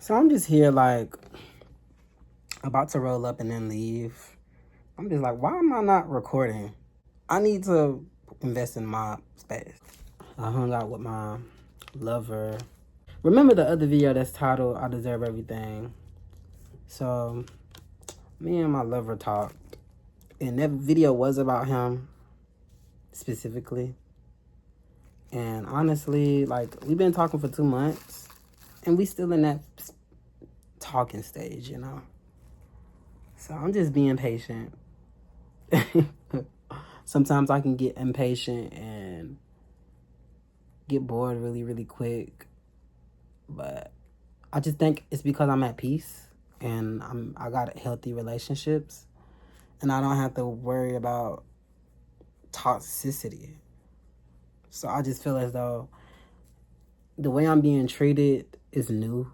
So I'm just here like about to roll up and then leave. I'm just like, why am I not recording? I need to invest in my space. I hung out with my lover. Remember the other video that's titled I Deserve Everything? So me and my lover talked. And that video was about him specifically. And honestly, like, we've been talking for 2 months. And we still in that talking stage, you know? So I'm just being patient. Sometimes I can get impatient and get bored really, really quick. But I just think it's because I'm at peace and I got healthy relationships and I don't have to worry about toxicity. So I just feel as though the way I'm being treated is new.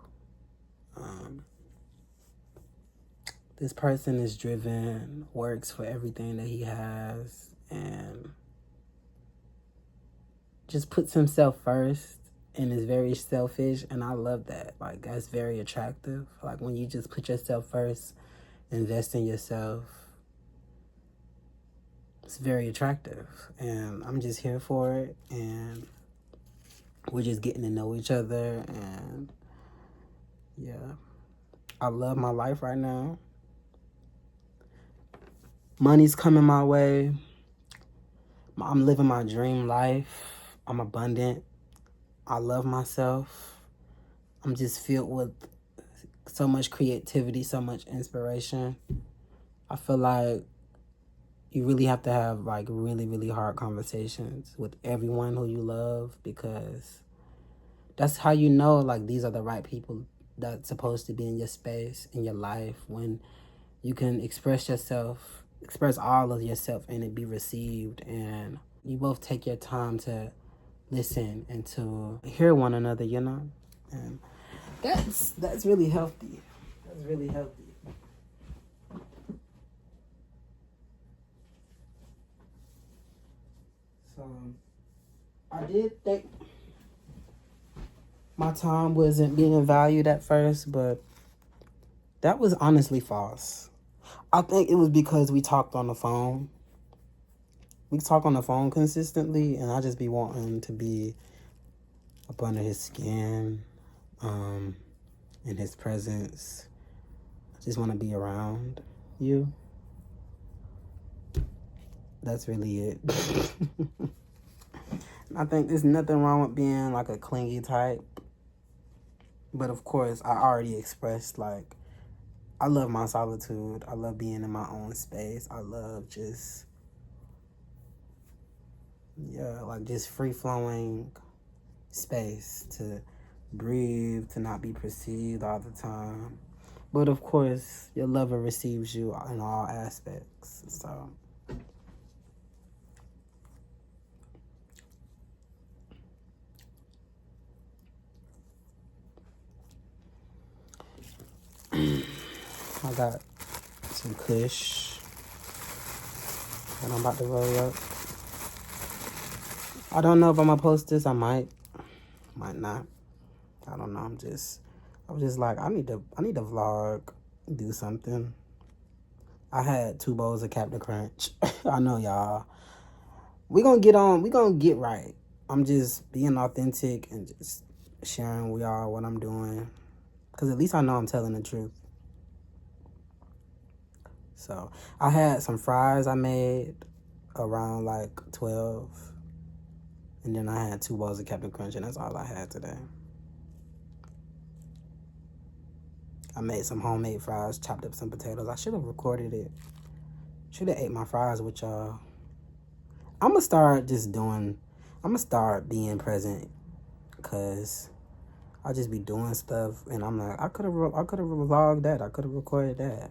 This person is driven, works for everything that he has, and just puts himself first and is very selfish, and I love that. Like, that's very attractive. Like, when you just put yourself first, invest in yourself, it's very attractive, and I'm just here for it, and we're just getting to know each other, and yeah, I love my life right now. Money's coming my way. I'm living my dream life. I'm abundant. I love myself. I'm just filled with so much creativity, so much inspiration. I feel like you really have to have like really, really hard conversations with everyone who you love, because that's how you know like these are the right people that's supposed to be in your space, in your life, when you can express yourself, express all of yourself and it be received, and you both take your time to listen and to hear one another, you know? And that's really healthy. That's really healthy. So I did think my time wasn't being valued at first, but that was honestly false. I think it was because we talked on the phone. We talk on the phone consistently, and I just be wanting to be up under his skin, in his presence. I just want to be around you. That's really it. I think there's nothing wrong with being like a clingy type. But of course, I already expressed like, I love my solitude. I love being in my own space. I love just, like just free-flowing space to breathe, to not be perceived all the time. But of course, your lover receives you in all aspects. So I got some kush and I'm about to roll up. I don't know if I'm gonna post this. I might not. I don't know. I was just like, I need to vlog, do something. I had 2 bowls of Captain Crunch. I know y'all. We gonna get right. I'm just being authentic and just sharing with y'all what I'm doing. Cause at least I know I'm telling the truth. So I had some fries I made around like 12. And then I had 2 bowls of Captain Crunch, and that's all I had today. I made some homemade fries, chopped up some potatoes. I should have recorded it. Should have ate my fries with y'all. I'm gonna start being present, because I'll just be doing stuff, and I'm like, I could have vlogged that. I could have recorded that.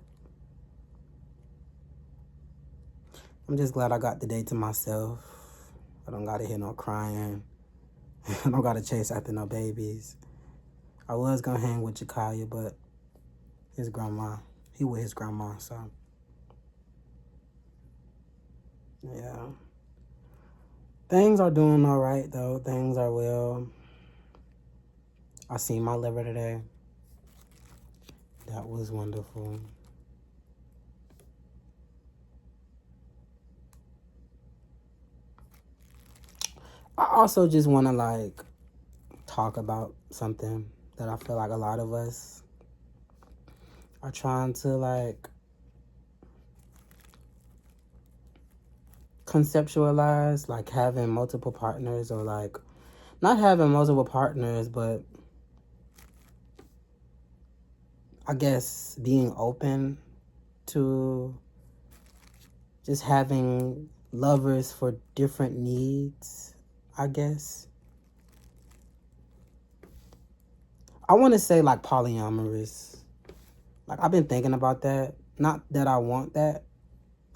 I'm just glad I got the day to myself. I don't gotta hear no crying. I don't gotta chase after no babies. I was gonna hang with Jakaya, but his grandma, he with his grandma, so yeah. Things are doing all right though. Things are well. I seen my liver today. That was wonderful. I also just want to like talk about something that I feel like a lot of us are trying to like conceptualize, like having multiple partners, or like not having multiple partners, but I guess being open to just having lovers for different needs, I guess. I want to say like polyamorous. Like I've been thinking about that. Not that I want that,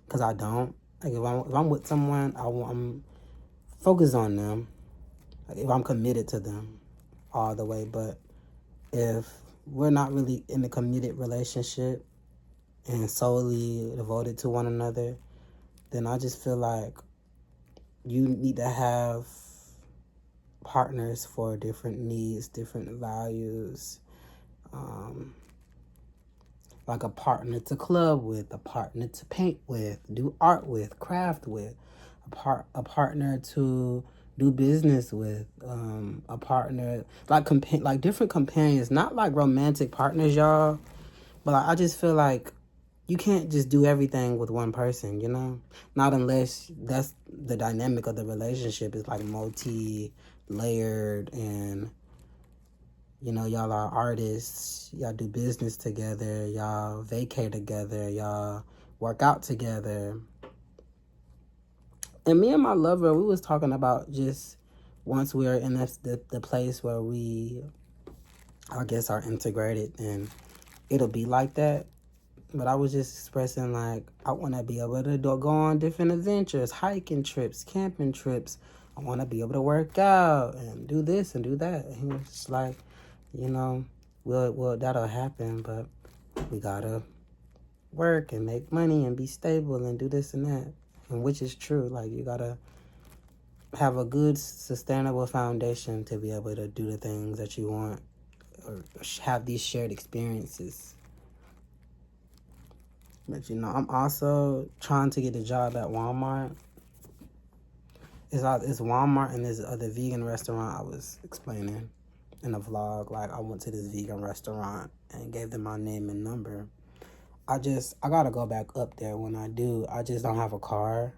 because I don't. Like if I'm with someone, I'm focused on them. Like if I'm committed to them all the way. But if we're not really in a committed relationship and solely devoted to one another, then I just feel like you need to have partners for different needs, different values. Like a partner to club with, a partner to paint with, do art with, craft with, a partner to do business with, a partner like different companions, not like romantic partners, y'all, but like, I just feel like you can't just do everything with one person, you know? Not unless that's the dynamic of the relationship is like multi-layered and, you know, y'all are artists, y'all do business together, y'all vacate together, y'all work out together. And me and my lover, we was talking about just once we're in the place where we, I guess, are integrated, and it'll be like that. But I was just expressing like I want to be able to go on different adventures, hiking trips, camping trips. I want to be able to work out and do this and do that. And he was just like, you know, well, that'll happen, but we gotta work and make money and be stable and do this and that. And which is true. Like you gotta have a good, sustainable foundation to be able to do the things that you want or have these shared experiences. But you know, I'm also trying to get a job at Walmart. It's Walmart and there's other vegan restaurant I was explaining in a vlog. Like I went to this vegan restaurant and gave them my name and number. I gotta go back up there when I do. I just don't have a car.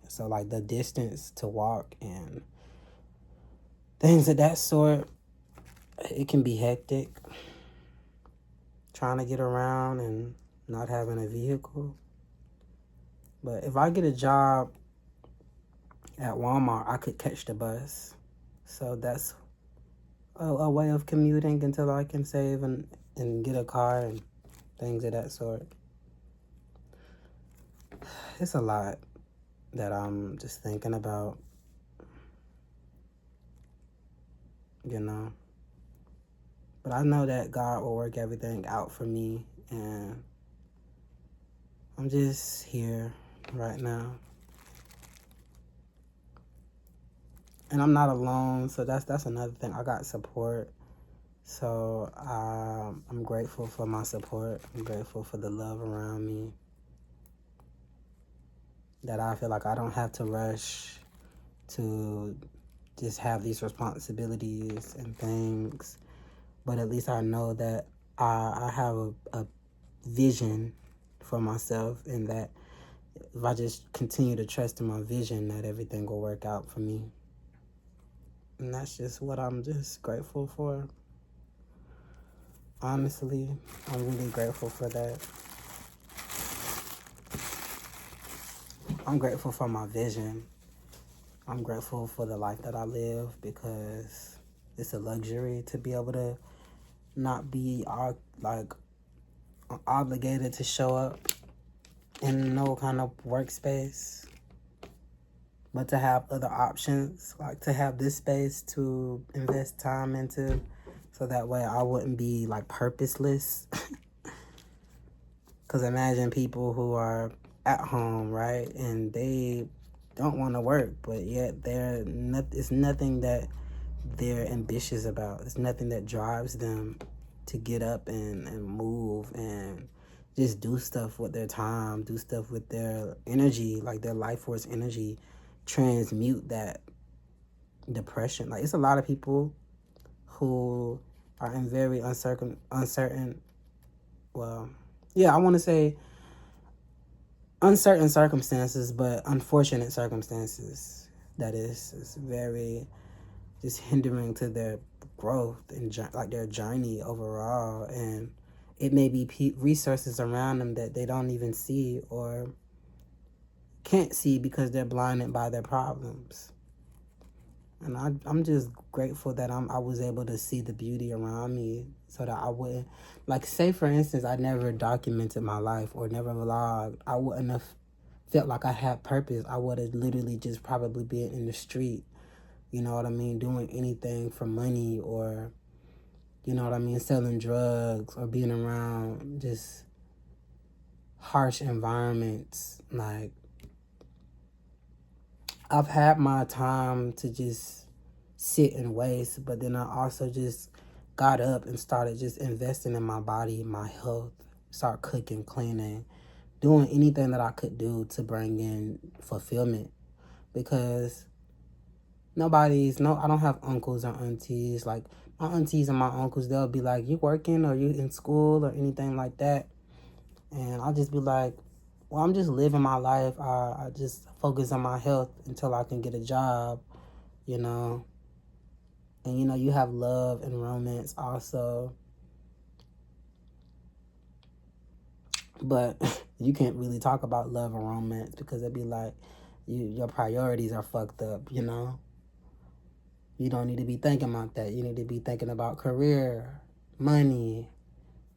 So like the distance to walk and things of that sort, it can be hectic. Trying to get around and not having a vehicle. But if I get a job at Walmart, I could catch the bus. So that's a way of commuting until I can save and get a car and things of that sort. It's a lot that I'm just thinking about, you know. But I know that God will work everything out for me, and I'm just here right now. And I'm not alone, so that's another thing. I got support. So I'm grateful for my support. I'm grateful for the love around me. That I feel like I don't have to rush to just have these responsibilities and things. But at least I know that I have a vision for myself, and that if I just continue to trust in my vision, that everything will work out for me. And that's just what I'm just grateful for. Honestly, I'm really grateful for that. I'm grateful for my vision. I'm grateful for the life that I live, because it's a luxury to be able to not be like obligated to show up in no kind of workspace, but to have other options, like to have this space to invest time into, so that way I wouldn't be like purposeless. Because imagine people who are at home, right, and they don't want to work, but yet it's nothing that they're ambitious about. It's nothing that drives them. to get up and move and just do stuff with their time, do stuff with their energy, like their life force energy, transmute that depression. Like, it's a lot of people who are in very uncertain, well, yeah, I want to say uncertain circumstances, but unfortunate circumstances. That is very just hindering to their growth and like their journey overall. And it may be resources around them that they don't even see or can't see because they're blinded by their problems. And I'm just grateful that I was able to see the beauty around me so that I wouldn't, like, say for instance, I never documented my life or never vlogged, I wouldn't have felt like I had purpose. I would have literally just probably been in the street, you know what I mean, doing anything for money, or, you know what I mean, selling drugs, or being around just harsh environments. Like, I've had my time to just sit and waste, but then I also just got up and started just investing in my body, my health, start cooking, cleaning, doing anything that I could do to bring in fulfillment. Because I don't have uncles or aunties. Like, my aunties and my uncles, they'll be like, you working, or you in school, or anything like that? And I'll just be like, well, I'm just living my life. I just focus on my health until I can get a job, you know. And, you know, you have love and romance also. But you can't really talk about love and romance because it'd be like your priorities are fucked up, you know. You don't need to be thinking about that. You need to be thinking about career, money,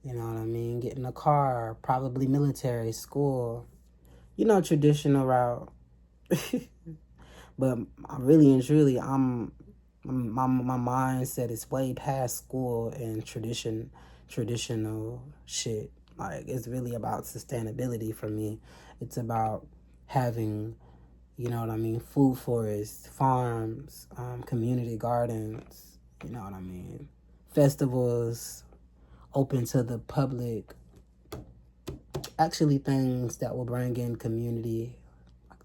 you know what I mean? Getting a car, probably military, school. You know, traditional route. But really and truly, my mindset is way past school and traditional shit. Like, it's really about sustainability for me. It's about having, you know what I mean, food forests, farms, community gardens, you know what I mean, festivals open to the public, actually things that will bring in community,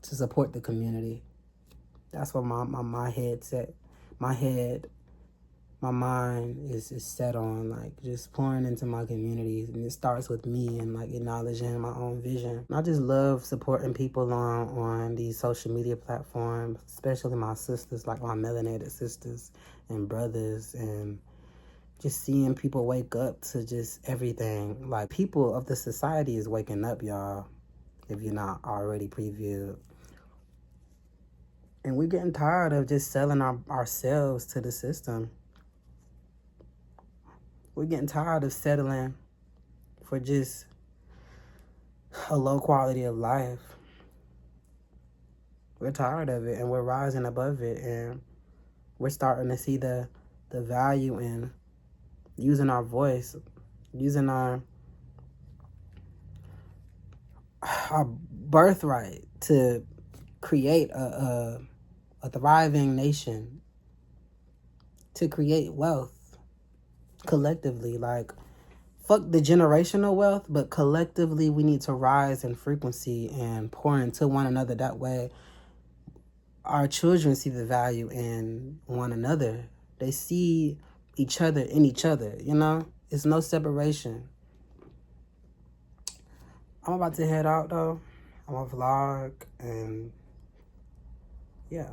to support the community. That's what my head set. My mind is set on, like, just pouring into my communities. And it starts with me and, like, acknowledging my own vision. I just love supporting people on these social media platforms, especially my sisters, like my melanated sisters and brothers, and just seeing people wake up to just everything. Like, people of the society is waking up, y'all, if you're not already previewed. And we're getting tired of just selling ourselves to the system. We're getting tired of settling for just a low quality of life. We're tired of it, and we're rising above it, and we're starting to see the value in using our voice, using our birthright to create a thriving nation, to create wealth collectively. Like, fuck the generational wealth, but collectively we need to rise in frequency and pour into one another. That way our children see the value in one another. They see each other in each other, you know? It's no separation. I'm about to head out, though. I'm a vlog, and yeah.